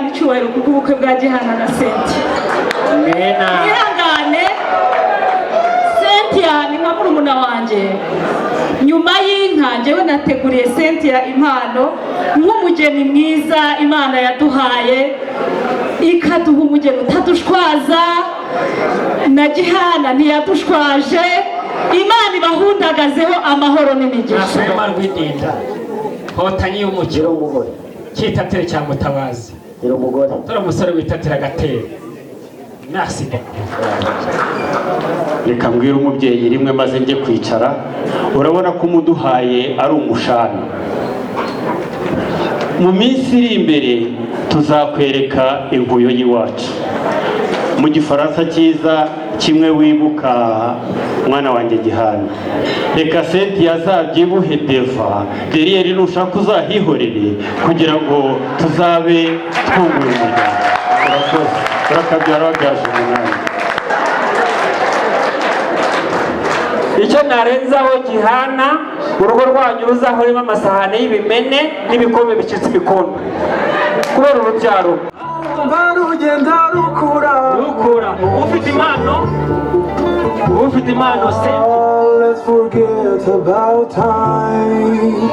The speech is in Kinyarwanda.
icyubahiro kuko ubukwe bwa Gihana na Cynthia. Ihangane, Cynthia ni nka murumuna wanjye. Nyuma y'inka njyewe nateguriye Cynthia impano nk'umugeni mwiza Imana yaduhaye, ikaduha umugeni utadushwaza, na Gihana ntiyadushwaje. Imana ibahundagazeho amahoro n'imigisha. Nasoma rwidinda hotanyi y'umukiro w'umugore cyitatire cya Mutabazi iro mugore dore umusore witatira gatera. Merci reka mbwira umubyeyi rimwe maze njye kwicara. Urabona ko umuduhaye ari umushami. Mu minsi iri imbere tuzakwereka inkuyo y'iwacu. Mu gifaransa cyiza kimwe wibuka mwana wanjye Gihana. Reka Cynthia azabyibuhe deva deriyeri nushaka uzahihorere kugira ngo tuzabe twunguye umuryango. Urakoze. Urakabyara wabyaje umunani. icyo narenzaho Gihana, urugo rwanyu ruzahoremo amasahane y'ibimene n'ibikombe bicitse imikondo kubera urubyaro. Barugenda rukura ufite impano se. Let's forget about time.